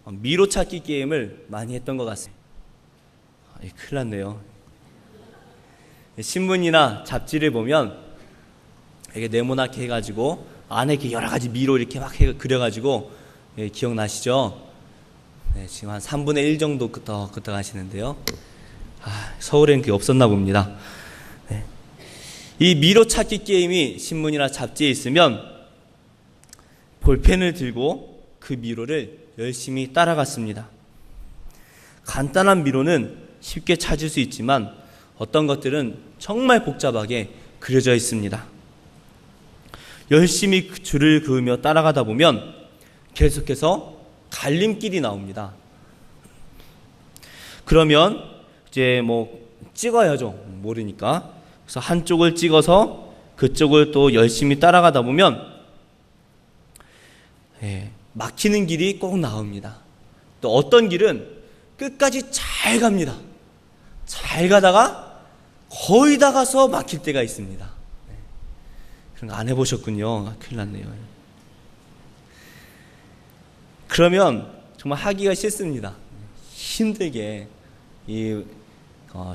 미로 찾기 게임을 많이 했던 것 같습니다. 큰일 났네요. 신문이나 잡지를 보면 이게 네모나게 해가지고 안에 이렇게 여러 가지 미로 이렇게 막 그려가지고, 기억나시죠? 네, 지금 한 3분의 1 정도 끄떡 하시는데요. 서울에는 그게 없었나 봅니다. 네. 이 미로 찾기 게임이 신문이나 잡지에 있으면 볼펜을 들고 그 미로를 열심히 따라갔습니다. 간단한 미로는 쉽게 찾을 수 있지만 어떤 것들은 정말 복잡하게 그려져 있습니다. 열심히 줄을 그으며 따라가다 보면 계속해서 갈림길이 나옵니다. 그러면 이제 찍어야죠. 모르니까. 그래서 한쪽을 찍어서 그쪽을 또 열심히 따라가다 보면 막히는 길이 꼭 나옵니다. 또 어떤 길은 끝까지 잘 갑니다. 잘 가다가 거의 다 가서 막힐 때가 있습니다. 그런 거 안 해보셨군요. 큰일 났네요. 그러면 정말 하기가 싫습니다. 힘들게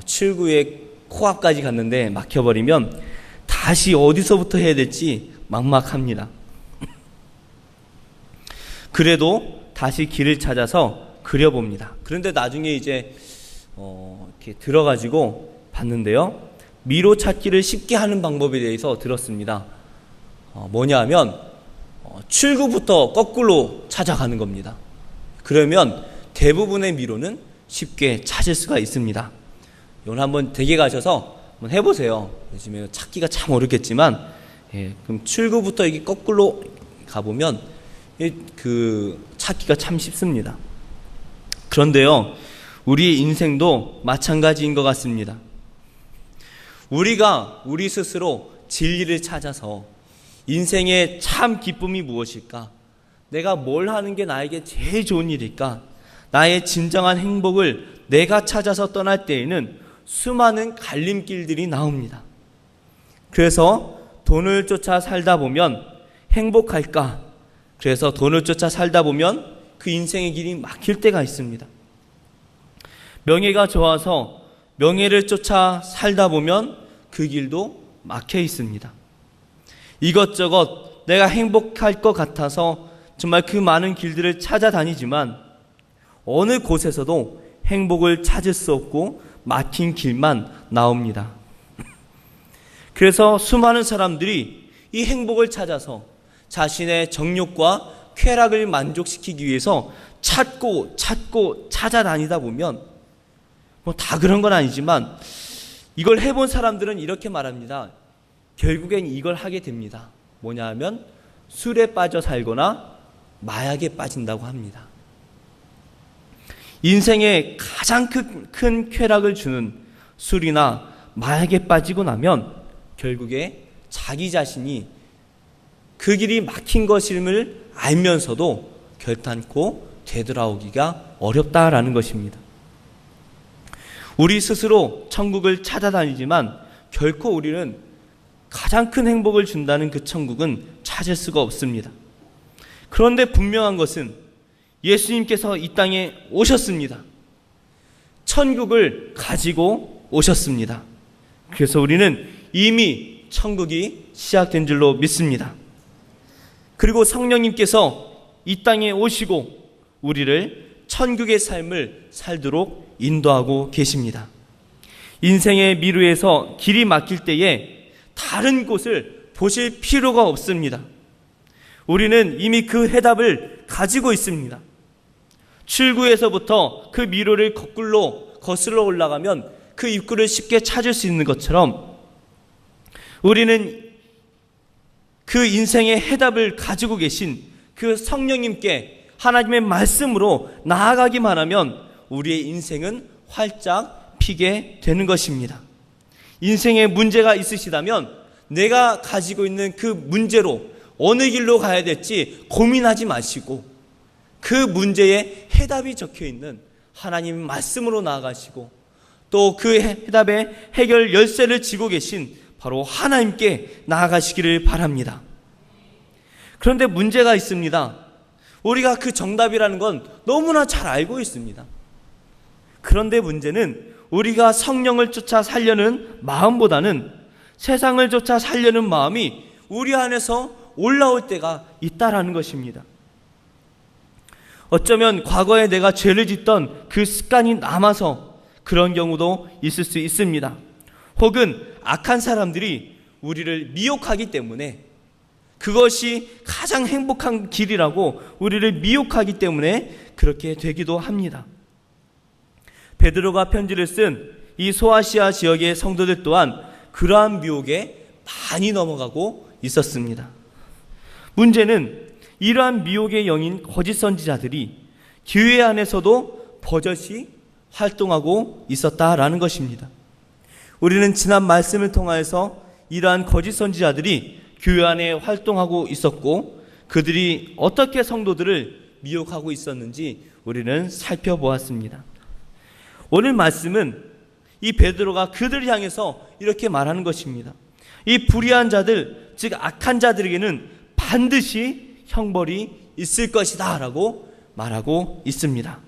출구의 코앞까지 갔는데 막혀버리면 다시 어디서부터 해야 될지 막막합니다. 그래도 다시 길을 찾아서 그려봅니다. 그런데 나중에 이제 이렇게 들어가지고 봤는데요. 미로 찾기를 쉽게 하는 방법에 대해서 들었습니다. 뭐냐 하면 출구부터 거꾸로 찾아가는 겁니다. 그러면 대부분의 미로는 쉽게 찾을 수가 있습니다. 이건 한번 댁에 가셔서 한번 해보세요. 요즘에 찾기가 참 어렵겠지만, 그럼 출구부터 이게 거꾸로 가보면 그 찾기가 참 쉽습니다. 그런데요, 우리의 인생도 마찬가지인 것 같습니다. 우리가 우리 스스로 진리를 찾아서 인생의 참 기쁨이 무엇일까? 내가 뭘 하는 게 나에게 제일 좋은 일일까? 나의 진정한 행복을 내가 찾아서 떠날 때에는 수많은 갈림길들이 나옵니다. 그래서 돈을 쫓아 살다 보면 행복할까? 그래서 돈을 쫓아 살다 보면 그 인생의 길이 막힐 때가 있습니다. 명예가 좋아서 명예를 쫓아 살다 보면 그 길도 막혀 있습니다. 이것저것 내가 행복할 것 같아서 정말 그 많은 길들을 찾아다니지만 어느 곳에서도 행복을 찾을 수 없고 막힌 길만 나옵니다. 그래서 수많은 사람들이 이 행복을 찾아서 자신의 정욕과 쾌락을 만족시키기 위해서 찾고 찾아다니다 보면 다 그런 건 아니지만 이걸 해본 사람들은 이렇게 말합니다. 결국엔 이걸 하게 됩니다. 뭐냐 하면 술에 빠져 살거나 마약에 빠진다고 합니다. 인생에 가장 큰 쾌락을 주는 술이나 마약에 빠지고 나면 결국에 자기 자신이 그 길이 막힌 것임을 알면서도 결단코 되돌아오기가 어렵다라는 것입니다. 우리 스스로 천국을 찾아다니지만 결코 우리는 가장 큰 행복을 준다는 그 천국은 찾을 수가 없습니다. 그런데 분명한 것은 예수님께서 이 땅에 오셨습니다. 천국을 가지고 오셨습니다. 그래서 우리는 이미 천국이 시작된 줄로 믿습니다. 그리고 성령님께서 이 땅에 오시고 우리를 천국의 삶을 살도록 인도하고 계십니다. 인생의 미루에서 길이 막힐 때에 다른 곳을 보실 필요가 없습니다. 우리는 이미 그 해답을 가지고 있습니다. 출구에서부터 그 미로를 거슬러 올라가면 그 입구를 쉽게 찾을 수 있는 것처럼 우리는 그 인생의 해답을 가지고 계신 그 성령님께 하나님의 말씀으로 나아가기만 하면 우리의 인생은 활짝 피게 되는 것입니다. 인생에 문제가 있으시다면 내가 가지고 있는 그 문제로 어느 길로 가야 될지 고민하지 마시고 그 문제에 해답이 적혀 있는 하나님의 말씀으로 나아가시고 또 그 해답의 해결 열쇠를 쥐고 계신 바로 하나님께 나아가시기를 바랍니다. 그런데 문제가 있습니다. 우리가 그 정답이라는 건 너무나 잘 알고 있습니다. 그런데 문제는 우리가 성령을 쫓아 살려는 마음보다는 세상을 쫓아 살려는 마음이 우리 안에서 올라올 때가 있다라는 것입니다. 어쩌면 과거에 내가 죄를 짓던 그 습관이 남아서 그런 경우도 있을 수 있습니다. 혹은 악한 사람들이 우리를 미혹하기 때문에, 그것이 가장 행복한 길이라고 우리를 미혹하기 때문에 그렇게 되기도 합니다. 베드로가 편지를 쓴 이 소아시아 지역의 성도들 또한 그러한 미혹에 많이 넘어가고 있었습니다. 문제는 이러한 미혹의 영인 거짓 선지자들이 교회 안에서도 버젓이 활동하고 있었다라는 것입니다. 우리는 지난 말씀을 통하여서 이러한 거짓 선지자들이 교회 안에 활동하고 있었고 그들이 어떻게 성도들을 미혹하고 있었는지 우리는 살펴보았습니다. 오늘 말씀은 이 베드로가 그들을 향해서 이렇게 말하는 것입니다. 이 불의한 자들, 즉 악한 자들에게는 반드시 형벌이 있을 것이다 라고 말하고 있습니다.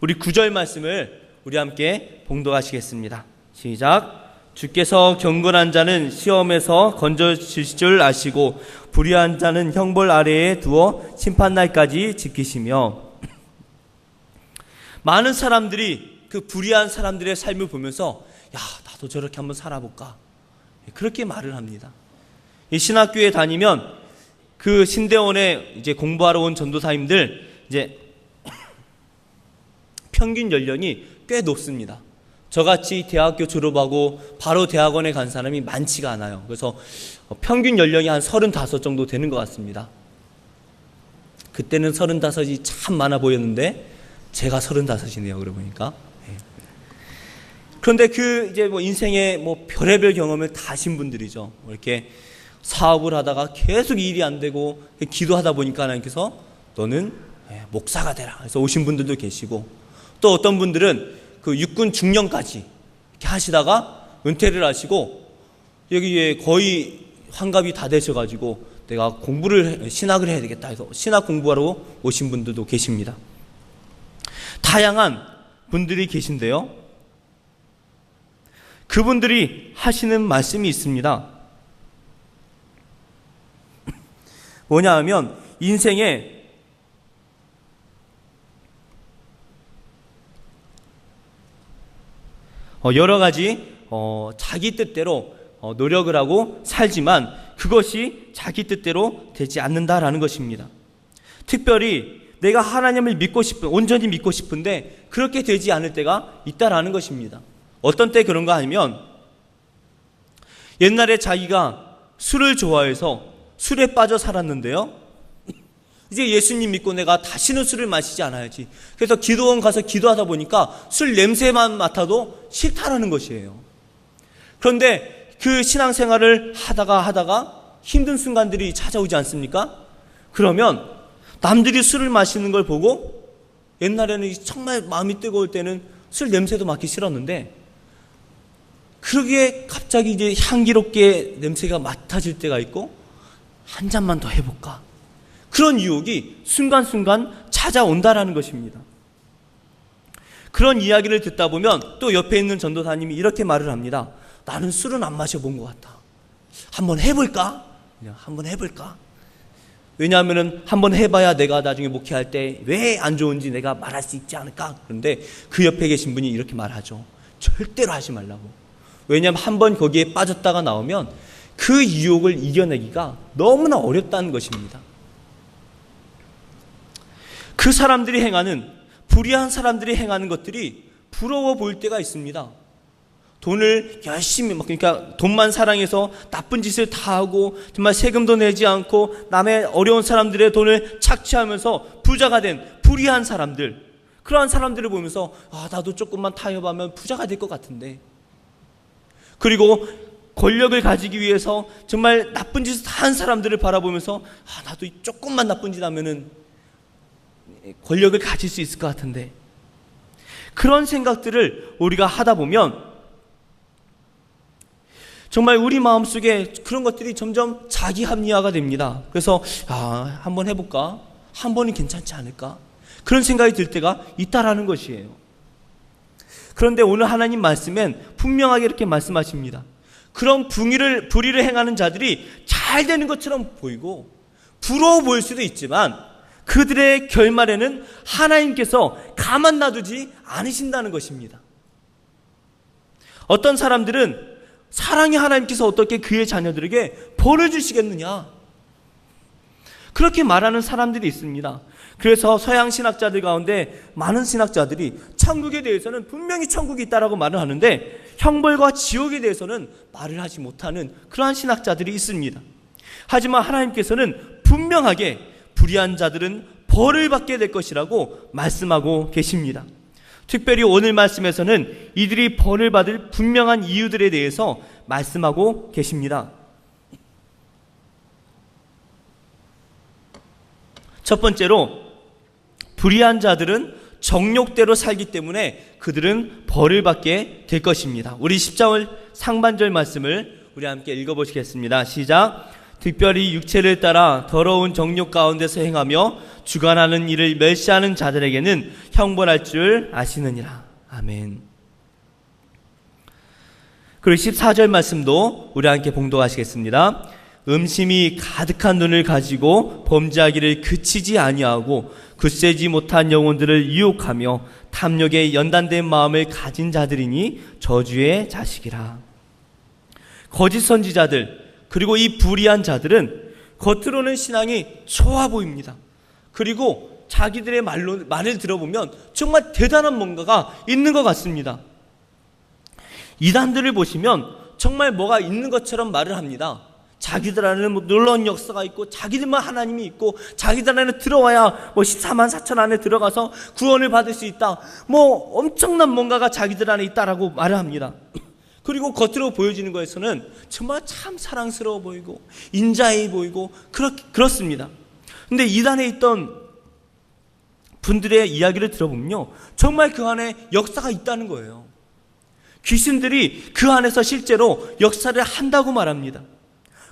우리 9절 말씀을 우리 함께 봉독하시겠습니다. 시작. 주께서 경건한 자는 시험에서 건져주실 줄 아시고 불의한 자는 형벌 아래에 두어 심판날까지 지키시며. 많은 사람들이 그 불의한 사람들의 삶을 보면서 야, 나도 저렇게 한번 살아볼까, 그렇게 말을 합니다. 이 신학교에 다니면 그 신대원에 이제 공부하러 온 전도사님들 이제 평균 연령이 꽤 높습니다. 저같이 대학교 졸업하고 바로 대학원에 간 사람이 많지가 않아요. 그래서 평균 연령이 한 35 정도 되는 것 같습니다. 그때는 35이 참 많아 보였는데 제가 35이네요. 그러고 보니까. 그런데 그 이제 뭐 인생의 뭐 별의별 경험을 다 하신 분들이죠. 이렇게 사업을 하다가 계속 일이 안 되고 기도하다 보니까 하나님께서 너는 목사가 되라. 그래서 오신 분들도 계시고, 또 어떤 분들은 그 육군 중령까지 이렇게 하시다가 은퇴를 하시고 여기에 거의 환갑이 다 되셔가지고 내가 신학을 해야 되겠다 해서 신학 공부하러 오신 분들도 계십니다. 다양한 분들이 계신데요. 그분들이 하시는 말씀이 있습니다. 뭐냐 하면 인생에 여러 가지 자기 뜻대로 노력을 하고 살지만 그것이 자기 뜻대로 되지 않는다라는 것입니다. 특별히 내가 하나님을 온전히 믿고 싶은데 그렇게 되지 않을 때가 있다라는 것입니다. 어떤 때 그런가 하면 옛날에 자기가 술을 좋아해서 술에 빠져 살았는데요. 이제 예수님 믿고 내가 다시는 술을 마시지 않아야지. 그래서 기도원 가서 기도하다 보니까 술 냄새만 맡아도 싫다라는 것이에요. 그런데 그 신앙생활을 하다가 힘든 순간들이 찾아오지 않습니까? 그러면 남들이 술을 마시는 걸 보고 옛날에는 정말 마음이 뜨거울 때는 술 냄새도 맡기 싫었는데 그러기에 갑자기 이제 향기롭게 냄새가 맡아질 때가 있고 한 잔만 더 해볼까? 그런 유혹이 순간순간 찾아온다라는 것입니다. 그런 이야기를 듣다 보면 또 옆에 있는 전도사님이 이렇게 말을 합니다. 나는 술은 안 마셔본 것 같아. 한번 해볼까? 그냥 한번 해볼까? 왜냐하면 한번 해봐야 내가 나중에 목회할 때 왜 안 좋은지 내가 말할 수 있지 않을까? 그런데 그 옆에 계신 분이 이렇게 말하죠. 절대로 하지 말라고. 왜냐하면 한번 거기에 빠졌다가 나오면 그 유혹을 이겨내기가 너무나 어렵다는 것입니다. 그 사람들이 행하는, 불의한 사람들이 행하는 것들이 부러워 보일 때가 있습니다. 돈을 열심히, 그러니까 돈만 사랑해서 나쁜 짓을 다 하고 정말 세금도 내지 않고 남의 어려운 사람들의 돈을 착취하면서 부자가 된 불의한 사람들, 그러한 사람들을 보면서 나도 조금만 타협하면 부자가 될 것 같은데, 그리고 권력을 가지기 위해서 정말 나쁜 짓을 다 한 사람들을 바라보면서 나도 조금만 나쁜 짓 하면은 권력을 가질 수 있을 것 같은데, 그런 생각들을 우리가 하다 보면 정말 우리 마음속에 그런 것들이 점점 자기 합리화가 됩니다. 그래서 한번 해볼까? 한 번은 괜찮지 않을까? 그런 생각이 들 때가 있다라는 것이에요. 그런데 오늘 하나님 말씀엔 분명하게 이렇게 말씀하십니다. 그런 불의를 행하는 자들이 잘 되는 것처럼 보이고 부러워 보일 수도 있지만 그들의 결말에는 하나님께서 가만 놔두지 않으신다는 것입니다. 어떤 사람들은 사랑의 하나님께서 어떻게 그의 자녀들에게 벌을 주시겠느냐, 그렇게 말하는 사람들이 있습니다. 그래서 서양 신학자들 가운데 많은 신학자들이 천국에 대해서는 분명히 천국이 있다라고 말을 하는데 형벌과 지옥에 대해서는 말을 하지 못하는 그러한 신학자들이 있습니다. 하지만 하나님께서는 분명하게 불의한 자들은 벌을 받게 될 것이라고 말씀하고 계십니다. 특별히 오늘 말씀에서는 이들이 벌을 받을 분명한 이유들에 대해서 말씀하고 계십니다. 첫 번째로, 불의한 자들은 정욕대로 살기 때문에 그들은 벌을 받게 될 것입니다. 우리 10절 상반절 말씀을 우리 함께 읽어보시겠습니다. 시작. 특별히 육체를 따라 더러운 정욕 가운데서 행하며 주관하는 일을 멸시하는 자들에게는 형벌할 줄 아시느니라. 아멘. 그리고 14절 말씀도 우리 함께 봉독하시겠습니다. 음심이 가득한 눈을 가지고 범죄하기를 그치지 아니하고 굳세지 못한 영혼들을 유혹하며 탐욕에 연단된 마음을 가진 자들이니 저주의 자식이라. 거짓 선지자들 그리고 이 불의한 자들은 겉으로는 신앙이 좋아 보입니다. 그리고 자기들의 말을 들어보면 정말 대단한 뭔가가 있는 것 같습니다. 이단들을 보시면 정말 뭐가 있는 것처럼 말을 합니다. 자기들 안에는 뭐 놀라운 역사가 있고 자기들만 하나님이 있고 자기들 안에 들어와야 뭐 14만 4천 안에 들어가서 구원을 받을 수 있다, 뭐 엄청난 뭔가가 자기들 안에 있다라고 말을 합니다. 그리고 겉으로 보여지는 것에서는 정말 참 사랑스러워 보이고 인자해 보이고 그렇습니다. 근데 이단에 있던 분들의 이야기를 들어보면요, 정말 그 안에 역사가 있다는 거예요. 귀신들이 그 안에서 실제로 역사를 한다고 말합니다.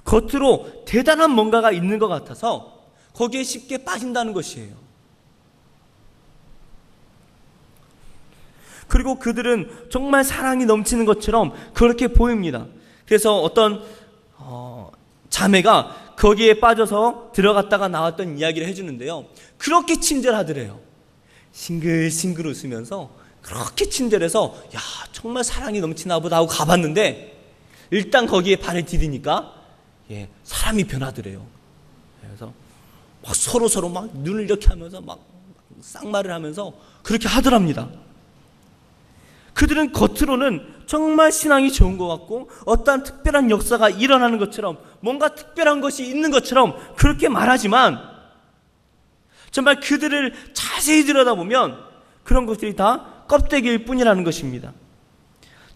겉으로 대단한 뭔가가 있는 것 같아서 거기에 쉽게 빠진다는 것이에요. 그리고 그들은 정말 사랑이 넘치는 것처럼 그렇게 보입니다. 그래서 어떤 자매가 거기에 빠져서 들어갔다가 나왔던 이야기를 해주는데요, 그렇게 친절하더래요. 싱글싱글 웃으면서 그렇게 친절해서 야, 정말 사랑이 넘치나 보다 하고 가봤는데 일단 거기에 발을 디디니까 사람이 변하더래요. 그래서 막 서로 막 눈을 이렇게 하면서 막 쌍말을 하면서 그렇게 하더랍니다. 그들은 겉으로는 정말 신앙이 좋은 것 같고 어떠한 특별한 역사가 일어나는 것처럼 뭔가 특별한 것이 있는 것처럼 그렇게 말하지만 정말 그들을 자세히 들여다보면 그런 것들이 다 껍데기일 뿐이라는 것입니다.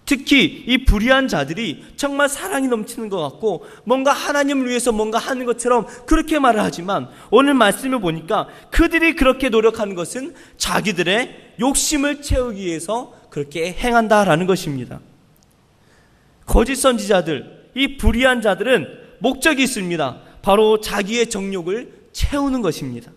특히 이 불의한 자들이 정말 사랑이 넘치는 것 같고 뭔가 하나님을 위해서 뭔가 하는 것처럼 그렇게 말을 하지만 오늘 말씀을 보니까 그들이 그렇게 노력하는 것은 자기들의 욕심을 채우기 위해서 그렇게 행한다라는 것입니다. 거짓 선지자들, 이 불의한 자들은 목적이 있습니다. 바로 자기의 정욕을 채우는 것입니다.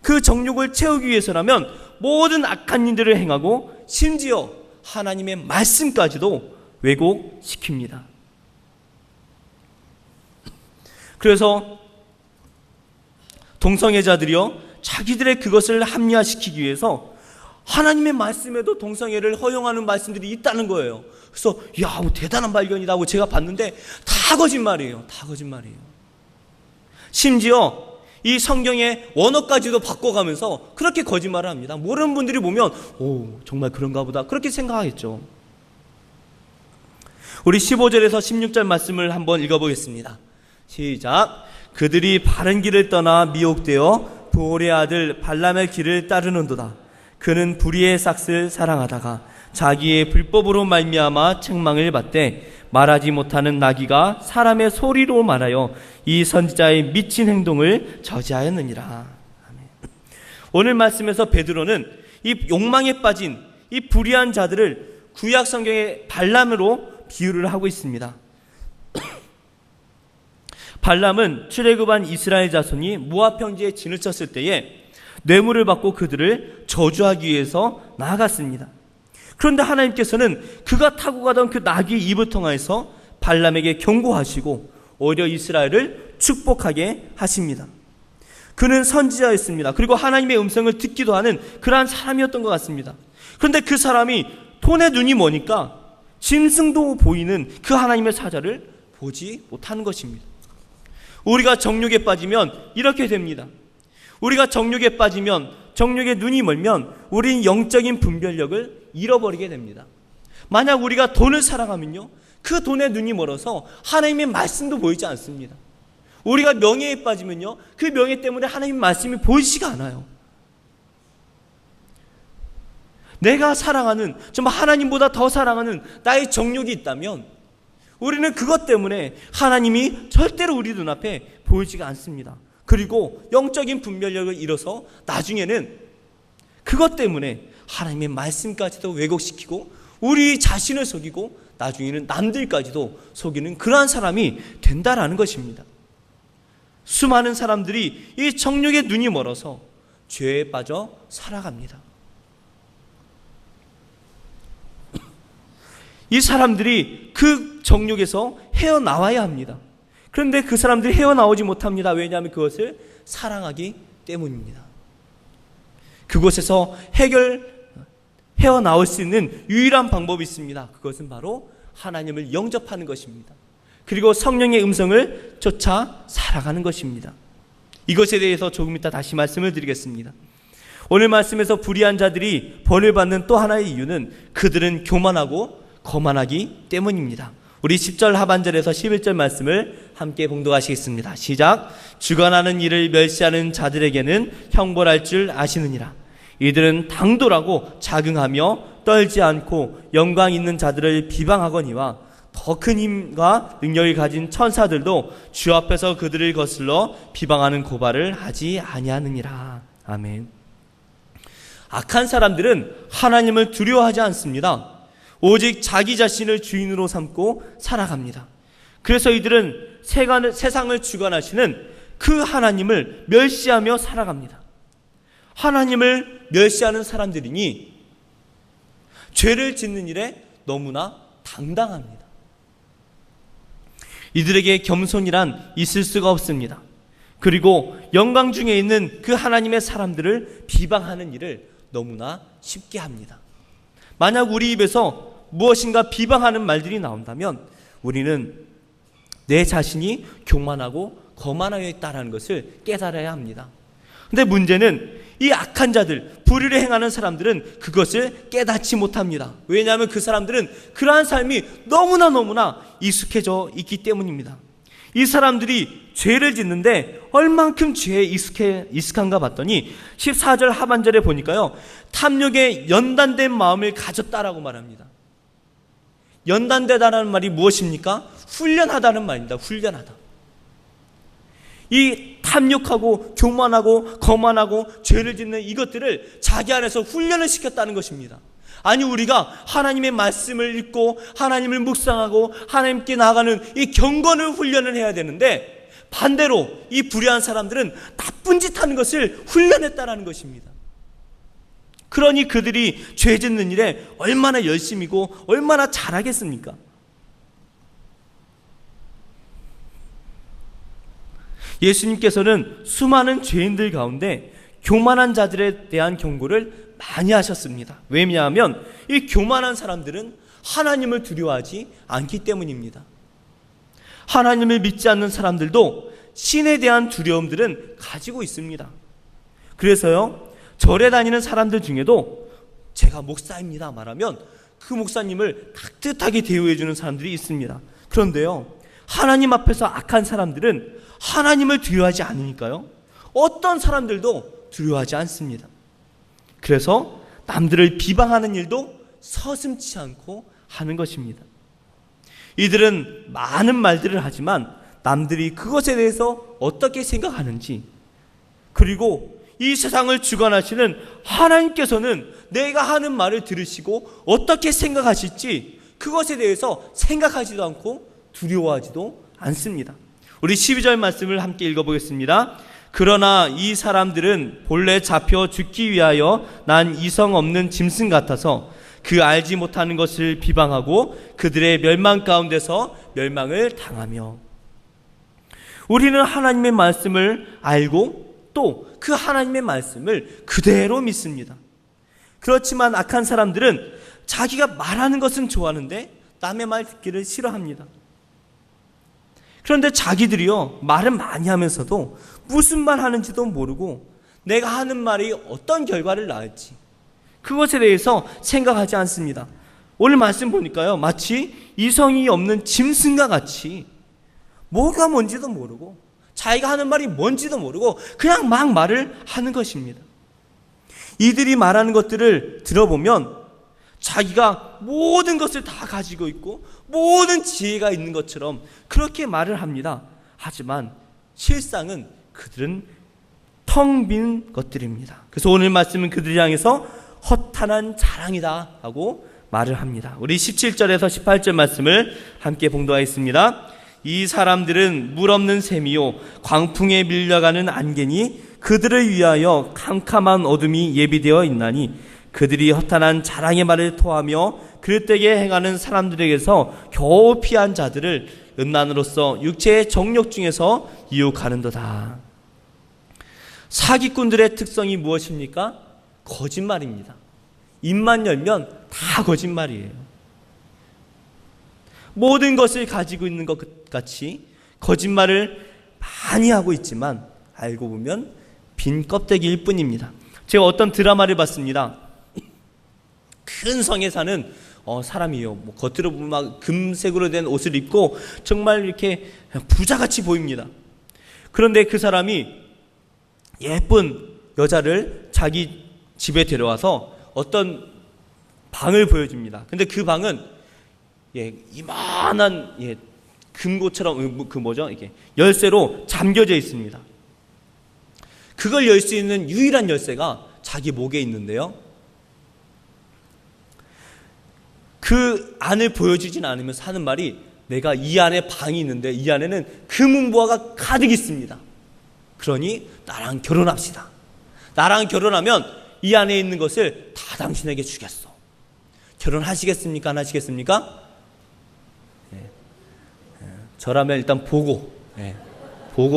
그 정욕을 채우기 위해서라면 모든 악한 일들을 행하고 심지어 하나님의 말씀까지도 왜곡시킵니다. 그래서 동성애자들이요, 자기들의 그것을 합리화시키기 위해서 하나님의 말씀에도 동성애를 허용하는 말씀들이 있다는 거예요. 그래서 야, 대단한 발견이다 하고 제가 봤는데 다 거짓말이에요. 다 거짓말이에요. 심지어 이 성경의 원어까지도 바꿔가면서 그렇게 거짓말을 합니다. 모르는 분들이 보면 오, 정말 그런가 보다 그렇게 생각하겠죠. 우리 15절에서 16절 말씀을 한번 읽어보겠습니다. 시작. 그들이 바른 길을 떠나 미혹되어 보올의 아들 발람의 길을 따르는도다. 그는 불의의 삭슬 사랑하다가 자기의 불법으로 말미암아 책망을 받되 말하지 못하는 나귀가 사람의 소리로 말하여 이 선지자의 미친 행동을 저지하였느니라. 아멘. 오늘 말씀에서 베드로는 이 욕망에 빠진 이 불의한 자들을 구약 성경의 발람으로 비유를 하고 있습니다. 발람은 출애굽한 이스라엘 자손이 모압 평지에 진을 쳤을 때에 뇌물을 받고 그들을 저주하기 위해서 나아갔습니다. 그런데 하나님께서는 그가 타고 가던 그 나귀의 입을 통해서 발람에게 경고하시고 오히려 이스라엘을 축복하게 하십니다. 그는 선지자였습니다. 그리고 하나님의 음성을 듣기도 하는 그러한 사람이었던 것 같습니다. 그런데 그 사람이 돈에 눈이 머니까 짐승도 보이는 그 하나님의 사자를 보지 못하는 것입니다. 우리가 정욕에 빠지면 이렇게 됩니다. 우리가 정욕에 빠지면, 정욕에 눈이 멀면 우리는 영적인 분별력을 잃어버리게 됩니다. 만약 우리가 돈을 사랑하면요, 그 돈에 눈이 멀어서 하나님의 말씀도 보이지 않습니다. 우리가 명예에 빠지면요, 그 명예 때문에 하나님의 말씀이 보이지가 않아요. 내가 사랑하는, 정말 하나님보다 더 사랑하는 나의 정욕이 있다면 우리는 그것 때문에 하나님이 절대로 우리 눈앞에 보이지가 않습니다. 그리고 영적인 분별력을 잃어서 나중에는 그것 때문에 하나님의 말씀까지도 왜곡시키고 우리 자신을 속이고 나중에는 남들까지도 속이는 그러한 사람이 된다라는 것입니다. 수많은 사람들이 이 정욕에 눈이 멀어서 죄에 빠져 살아갑니다. 이 사람들이 그 정욕에서 헤어나와야 합니다. 그런데 그 사람들이 헤어나오지 못합니다. 왜냐하면 그것을 사랑하기 때문입니다. 그곳에서 헤어나올 수 있는 유일한 방법이 있습니다. 그것은 바로 하나님을 영접하는 것입니다. 그리고 성령의 음성을 쫓아 살아가는 것입니다. 이것에 대해서 조금 이따 다시 말씀을 드리겠습니다. 오늘 말씀에서 불의한 자들이 벌을 받는 또 하나의 이유는 그들은 교만하고 거만하기 때문입니다. 우리 10절 하반절에서 11절 말씀을 함께 봉독하시겠습니다. 시작. 주관하는 일을 멸시하는 자들에게는 형벌할 줄 아시느니라. 이들은 당돌하고 자긍하며 떨지 않고 영광 있는 자들을 비방하거니와 더 큰 힘과 능력을 가진 천사들도 주 앞에서 그들을 거슬러 비방하는 고발을 하지 아니하느니라. 아멘. 악한 사람들은 하나님을 두려워하지 않습니다. 오직 자기 자신을 주인으로 삼고 살아갑니다. 그래서 이들은 세상을 주관하시는 그 하나님을 멸시하며 살아갑니다. 하나님을 멸시하는 사람들이니 죄를 짓는 일에 너무나 당당합니다. 이들에게 겸손이란 있을 수가 없습니다. 그리고 영광 중에 있는 그 하나님의 사람들을 비방하는 일을 너무나 쉽게 합니다. 만약 우리 입에서 무엇인가 비방하는 말들이 나온다면 우리는 내 자신이 교만하고 거만하여 있다는 것을 깨달아야 합니다. 근데 문제는 이 악한 자들, 불의를 행하는 사람들은 그것을 깨닫지 못합니다. 왜냐하면 그 사람들은 그러한 삶이 너무나 익숙해져 있기 때문입니다. 이 사람들이 죄를 짓는데 얼만큼 죄에 익숙한가 봤더니 14절 하반절에 보니까요, 탐욕에 연단된 마음을 가졌다라고 말합니다. 연단되다라는 말이 무엇입니까? 훈련하다는 말입니다. 훈련하다. 이 탐욕하고 교만하고 거만하고 죄를 짓는 이것들을 자기 안에서 훈련을 시켰다는 것입니다. 아니, 우리가 하나님의 말씀을 읽고 하나님을 묵상하고 하나님께 나아가는 이 경건을 훈련을 해야 되는데 반대로 이 불의한 사람들은 나쁜 짓 하는 것을 훈련했다는 것입니다. 그러니 그들이 죄 짓는 일에 얼마나 열심이고 얼마나 잘하겠습니까? 예수님께서는 수많은 죄인들 가운데 교만한 자들에 대한 경고를 많이 하셨습니다. 왜냐하면 이 교만한 사람들은 하나님을 두려워하지 않기 때문입니다. 하나님을 믿지 않는 사람들도 신에 대한 두려움들은 가지고 있습니다. 그래서요, 절에 다니는 사람들 중에도 제가 목사입니다 말하면 그 목사님을 따뜻하게 대우해 주는 사람들이 있습니다. 그런데요, 하나님 앞에서 악한 사람들은 하나님을 두려워하지 않으니까요, 어떤 사람들도 두려워하지 않습니다. 그래서 남들을 비방하는 일도 서슴지 않고 하는 것입니다. 이들은 많은 말들을 하지만 남들이 그것에 대해서 어떻게 생각하는지, 그리고 이 세상을 주관하시는 하나님께서는 내가 하는 말을 들으시고 어떻게 생각하실지 그것에 대해서 생각하지도 않고 두려워하지도 않습니다. 우리 12절 말씀을 함께 읽어보겠습니다. 그러나 이 사람들은 본래 잡혀 죽기 위하여 난 이성 없는 짐승 같아서 그 알지 못하는 것을 비방하고 그들의 멸망 가운데서 멸망을 당하며. 우리는 하나님의 말씀을 알고 또 그 하나님의 말씀을 그대로 믿습니다. 그렇지만 악한 사람들은 자기가 말하는 것은 좋아하는데 남의 말 듣기를 싫어합니다. 그런데 자기들이요, 말은 많이 하면서도 무슨 말 하는지도 모르고 내가 하는 말이 어떤 결과를 낳을지 그것에 대해서 생각하지 않습니다. 오늘 말씀 보니까요, 마치 이성이 없는 짐승과 같이 뭐가 뭔지도 모르고 자기가 하는 말이 뭔지도 모르고 그냥 막 말을 하는 것입니다. 이들이 말하는 것들을 들어보면 자기가 모든 것을 다 가지고 있고 모든 지혜가 있는 것처럼 그렇게 말을 합니다. 하지만 실상은 그들은 텅 빈 것들입니다. 그래서 오늘 말씀은 그들을 향해서 허탄한 자랑이다 하고 말을 합니다. 우리 17절에서 18절 말씀을 함께 봉독하겠습니다. 이 사람들은 물 없는 샘이요 광풍에 밀려가는 안개니 그들을 위하여 캄캄한 어둠이 예비되어 있나니 그들이 허탄한 자랑의 말을 토하며 그릇되게 행하는 사람들에게서 겨우 피한 자들을 음란으로서 육체의 정욕 중에서 유혹하는도다. 사기꾼들의 특성이 무엇입니까? 거짓말입니다. 입만 열면 다 거짓말이에요. 모든 것을 가지고 있는 것 같이 거짓말을 많이 하고 있지만 알고 보면 빈 껍데기일 뿐입니다. 제가 어떤 드라마를 봤습니다. 큰 성에 사는 사람이에요. 뭐 겉으로 보면 막 금색으로 된 옷을 입고 정말 이렇게 부자같이 보입니다. 그런데 그 사람이 예쁜 여자를 자기 집에 데려와서 어떤 방을 보여줍니다. 근데 그 방은 이만한 금고처럼 이게 열쇠로 잠겨져 있습니다. 그걸 열 수 있는 유일한 열쇠가 자기 목에 있는데요. 그 안을 보여주진 않으면서 하는 말이 내가 이 안에 방이 있는데 이 안에는 금은보화가 가득 있습니다. 그러니 나랑 결혼합시다. 나랑 결혼하면 이 안에 있는 것을 다 당신에게 주겠어. 결혼하시겠습니까? 안 하시겠습니까? 저라면 일단 보고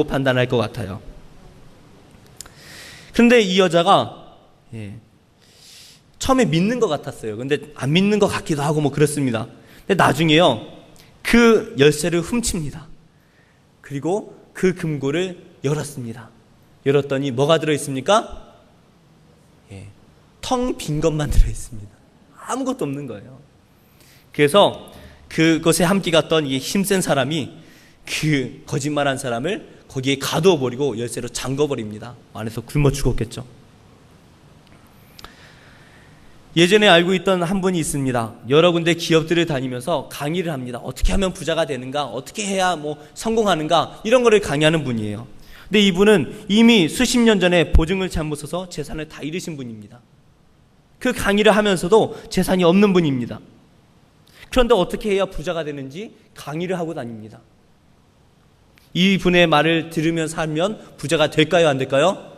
판단할 것 같아요. 그런데 이 여자가 처음에 믿는 것 같았어요. 근데 안 믿는 것 같기도 하고 뭐 그렇습니다. 근데 나중에요, 그 열쇠를 훔칩니다. 그리고 그 금고를 열었습니다. 열었더니 뭐가 들어있습니까? 텅 빈 것만 들어있습니다. 아무것도 없는 거예요. 그래서 그것에 함께 갔던 이 힘센 사람이 그 거짓말한 사람을 거기에 가두어 버리고 열쇠로 잠궈 버립니다. 안에서 굶어 죽었겠죠. 예전에 알고 있던 한 분이 있습니다. 여러 군데 기업들을 다니면서 강의를 합니다. 어떻게 하면 부자가 되는가, 어떻게 해야 성공하는가, 이런 거를 강의하는 분이에요. 근데 이분은 이미 수십 년 전에 보증을 잘못 써서 재산을 다 잃으신 분입니다. 그 강의를 하면서도 재산이 없는 분입니다. 그런데 어떻게 해야 부자가 되는지 강의를 하고 다닙니다. 이분의 말을 들으면서 살면 부자가 될까요, 안 될까요?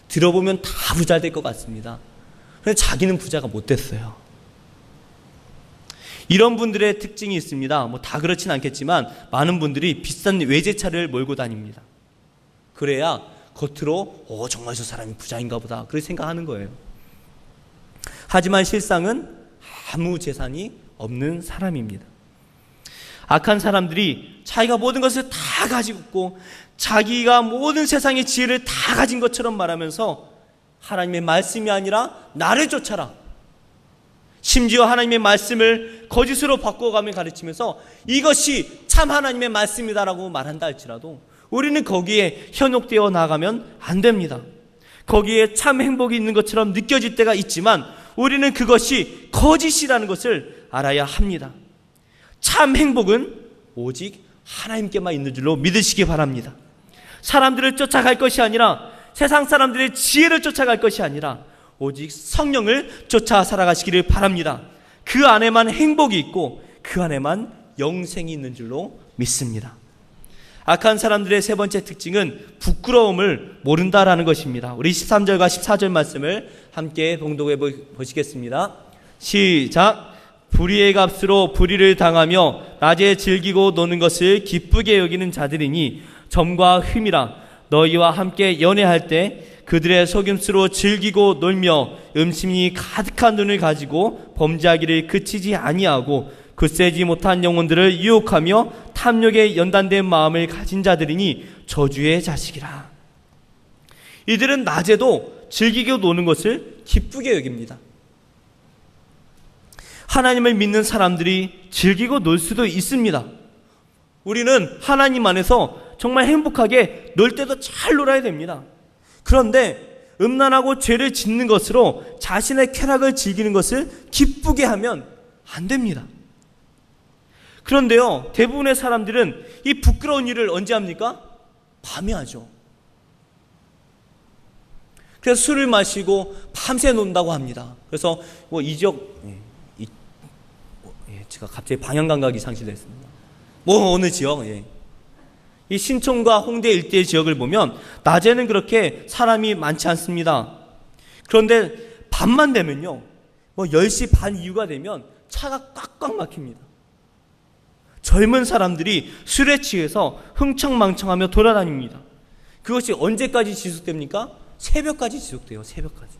들어보면 다 부자 될 것 같습니다. 그런데 자기는 부자가 못 됐어요. 이런 분들의 특징이 있습니다. 다 그렇진 않겠지만 많은 분들이 비싼 외제차를 몰고 다닙니다. 그래야 겉으로 정말 저 사람이 부자인가 보다 그렇게 생각하는 거예요. 하지만 실상은 아무 재산이 없는 사람입니다. 악한 사람들이 자기가 모든 것을 다 가지고 있고 자기가 모든 세상의 지혜를 다 가진 것처럼 말하면서 하나님의 말씀이 아니라 나를 쫓아라, 심지어 하나님의 말씀을 거짓으로 바꿔가며 가르치면서 이것이 참 하나님의 말씀이다라고 말한다 할지라도 우리는 거기에 현혹되어 나가면 안 됩니다. 거기에 참 행복이 있는 것처럼 느껴질 때가 있지만 우리는 그것이 거짓이라는 것을 알아야 합니다. 참 행복은 오직 하나님께만 있는 줄로 믿으시기 바랍니다. 사람들을 쫓아갈 것이 아니라, 세상 사람들의 지혜를 쫓아갈 것이 아니라 오직 성령을 쫓아 살아가시기를 바랍니다. 그 안에만 행복이 있고 그 안에만 영생이 있는 줄로 믿습니다. 악한 사람들의 세 번째 특징은 부끄러움을 모른다라는 것입니다. 우리 13절과 14절 말씀을 함께 봉독해 보시겠습니다. 시작. 불의의 값으로 불의를 당하며 낮에 즐기고 노는 것을 기쁘게 여기는 자들이니 점과 흠이라. 너희와 함께 연애할 때 그들의 속임수로 즐기고 놀며 음심이 가득한 눈을 가지고 범죄하기를 그치지 아니하고 굳세지 못한 영혼들을 유혹하며 탐욕에 연단된 마음을 가진 자들이니 저주의 자식이라. 이들은 낮에도 즐기고 노는 것을 기쁘게 여깁니다. 하나님을 믿는 사람들이 즐기고 놀 수도 있습니다. 우리는 하나님 안에서 정말 행복하게 놀 때도 잘 놀아야 됩니다. 그런데 음란하고 죄를 짓는 것으로 자신의 쾌락을 즐기는 것을 기쁘게 하면 안 됩니다. 그런데요, 대부분의 사람들은 이 부끄러운 일을 언제 합니까? 밤에 하죠. 그래서 술을 마시고 밤새 논다고 합니다. 그래서 이 지역, 제가 갑자기 방향 감각이 상실됐습니다. 어느 지역, 이 신촌과 홍대 일대 지역을 보면 낮에는 그렇게 사람이 많지 않습니다. 그런데 밤만 되면요, 10시 반 이후가 되면 차가 꽉꽉 막힙니다. 젊은 사람들이 술에 취해서 흥청망청하며 돌아다닙니다. 그것이 언제까지 지속됩니까? 새벽까지 지속돼요. 새벽까지.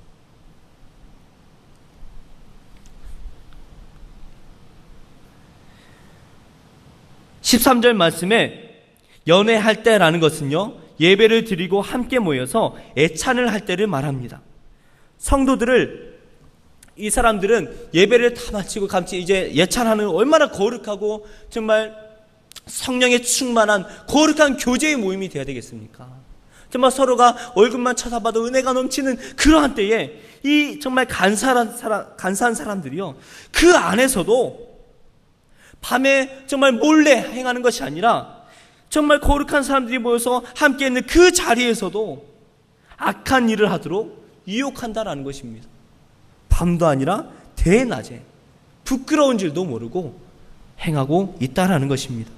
(13절) 말씀에 연애할 때라는 것은요, 예배를 드리고 함께 모여서 애찬을 할 때를 말합니다. 성도들을, 이 사람들은 예배를 다 마치고 같이 이제 예찬하는 얼마나 거룩하고 정말 성령에 충만한 거룩한 교제의 모임이 되어야 되겠습니까? 정말 서로가 얼굴만 쳐다봐도 은혜가 넘치는 그러한 때에 이 정말 간사한 사람들이요, 그 안에서도 밤에 정말 몰래 행하는 것이 아니라 정말 거룩한 사람들이 모여서 함께 있는 그 자리에서도 악한 일을 하도록 유혹한다라는 것입니다. 밤도 아니라 대낮에 부끄러운 줄도 모르고 행하고 있다라는 것입니다.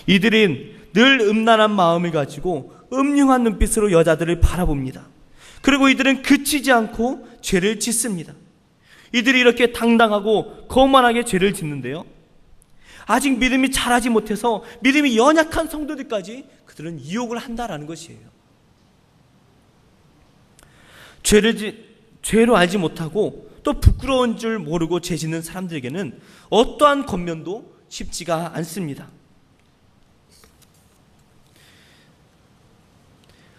이들은 늘 음란한 마음을 가지고 음흉한 눈빛으로 여자들을 바라봅니다. 그리고 이들은 그치지 않고 죄를 짓습니다. 이들이 이렇게 당당하고 거만하게 죄를 짓는데요, 아직 믿음이 자라지 못해서 믿음이 연약한 성도들까지 그들은 유혹을 한다라는 것이에요. 죄로 알지 못하고 또 부끄러운 줄 모르고 죄 짓는 사람들에게는 어떠한 권면도 쉽지가 않습니다.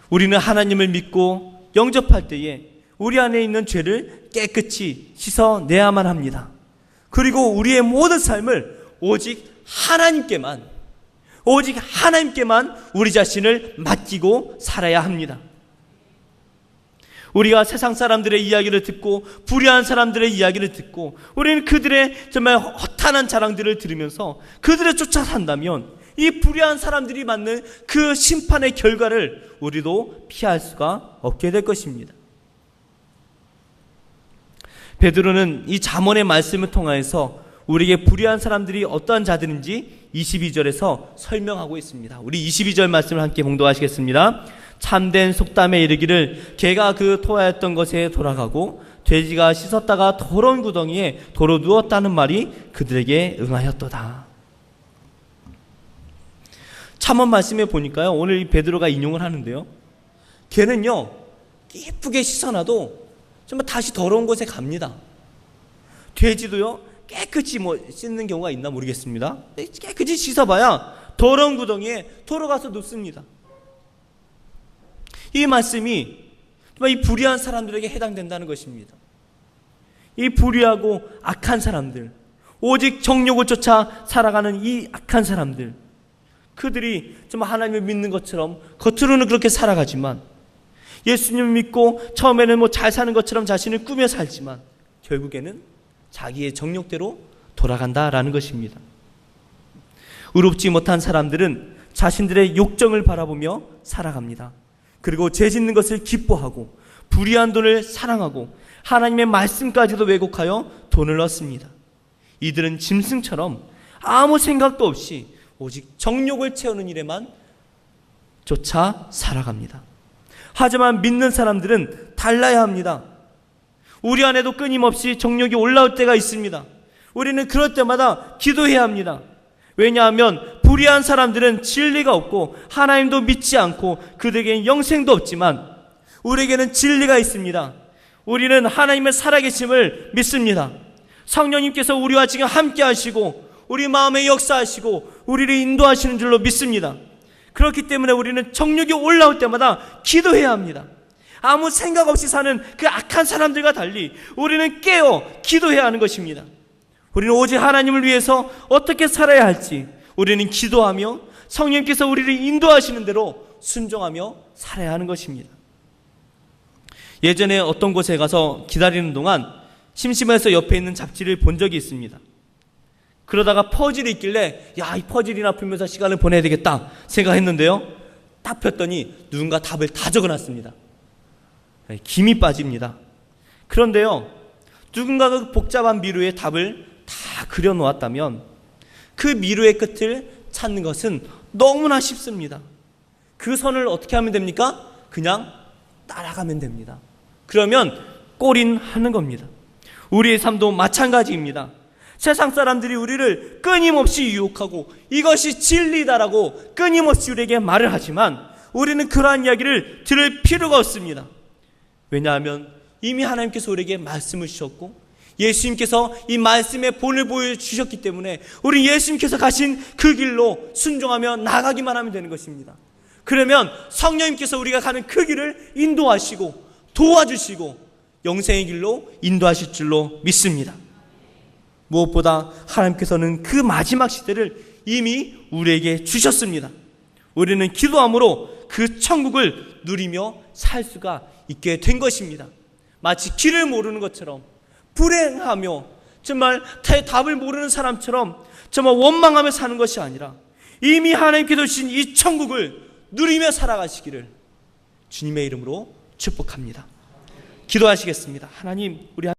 우리는 하나님을 믿고 영접할 때에 우리 안에 있는 죄를 깨끗이 씻어내야만 합니다. 그리고 우리의 모든 삶을 오직 하나님께만 우리 자신을 맡기고 살아야 합니다. 우리가 세상 사람들의 이야기를 듣고 불의한 사람들의 이야기를 듣고 우리는 그들의 정말 허탄한 자랑들을 들으면서 그들을 쫓아 산다면 이 불의한 사람들이 맞는 그 심판의 결과를 우리도 피할 수가 없게 될 것입니다. 베드로는 이 잠언의 말씀을 통하여서 우리에게 불의한 사람들이 어떠한 자들인지 22절에서 설명하고 있습니다. 우리 22절 말씀을 함께 봉독하시겠습니다. 참된 속담에 이르기를 개가 그 토하였던 것에 돌아가고 돼지가 씻었다가 더러운 구덩이에 도로 누웠다는 말이 그들에게 응하였도다. 잠언 말씀에 보니까요, 오늘 이 베드로가 인용을 하는데요, 개는요 예쁘게 씻어놔도 정말 다시 더러운 곳에 갑니다. 돼지도요 깨끗이 씻는 경우가 있나 모르겠습니다. 깨끗이 씻어봐야 더러운 구덩이에 도로 가서 눕습니다. 이 말씀이 이 불의한 사람들에게 해당된다는 것입니다. 이 불의하고 악한 사람들, 오직 정욕을 쫓아 살아가는 이 악한 사람들, 그들이 정말 하나님을 믿는 것처럼 겉으로는 그렇게 살아가지만, 예수님을 믿고 처음에는 잘 사는 것처럼 자신을 꾸며 살지만 결국에는 자기의 정욕대로 돌아간다라는 것입니다. 의롭지 못한 사람들은 자신들의 욕정을 바라보며 살아갑니다. 그리고 죄 짓는 것을 기뻐하고 불의한 돈을 사랑하고 하나님의 말씀까지도 왜곡하여 돈을 얻습니다. 이들은 짐승처럼 아무 생각도 없이 오직 정욕을 채우는 일에만 쫓아 살아갑니다. 하지만 믿는 사람들은 달라야 합니다. 우리 안에도 끊임없이 정욕이 올라올 때가 있습니다. 우리는 그럴 때마다 기도해야 합니다. 왜냐하면 불의한 사람들은 진리가 없고 하나님도 믿지 않고 그들에게는 영생도 없지만 우리에게는 진리가 있습니다. 우리는 하나님의 살아계심을 믿습니다. 성령님께서 우리와 지금 함께 하시고 우리 마음에 역사하시고 우리를 인도하시는 줄로 믿습니다. 그렇기 때문에 우리는 정욕이 올라올 때마다 기도해야 합니다. 아무 생각 없이 사는 그 악한 사람들과 달리 우리는 깨어 기도해야 하는 것입니다. 우리는 오직 하나님을 위해서 어떻게 살아야 할지 우리는 기도하며 성령님께서 우리를 인도하시는 대로 순종하며 살아야 하는 것입니다. 예전에 어떤 곳에 가서 기다리는 동안 심심해서 옆에 있는 잡지를 본 적이 있습니다. 그러다가 퍼즐이 있길래 이 퍼즐이나 풀면서 시간을 보내야 되겠다 생각했는데요, 딱 폈더니 누군가 답을 다 적어놨습니다. 김이 빠집니다. 그런데요, 누군가가 그 복잡한 미루의 답을 다 그려놓았다면 그 미루의 끝을 찾는 것은 너무나 쉽습니다. 그 선을 어떻게 하면 됩니까? 그냥 따라가면 됩니다. 그러면 골인하는 겁니다. 우리의 삶도 마찬가지입니다. 세상 사람들이 우리를 끊임없이 유혹하고 이것이 진리다라고 끊임없이 우리에게 말을 하지만 우리는 그러한 이야기를 들을 필요가 없습니다. 왜냐하면 이미 하나님께서 우리에게 말씀을 주셨고 예수님께서 이 말씀의 본을 보여주셨기 때문에 우리 예수님께서 가신 그 길로 순종하며 나가기만 하면 되는 것입니다. 그러면 성령님께서 우리가 가는 그 길을 인도하시고 도와주시고 영생의 길로 인도하실 줄로 믿습니다. 무엇보다 하나님께서는 그 마지막 시대를 이미 우리에게 주셨습니다. 우리는 기도함으로 그 천국을 누리며 살 수가 있게 된 것입니다. 마치 길을 모르는 것처럼 불행하며 정말 답을 모르는 사람처럼 정말 원망하며 사는 것이 아니라 이미 하나님께서 주신 이 천국을 누리며 살아가시기를 주님의 이름으로 축복합니다. 기도하시겠습니다. 하나님, 우리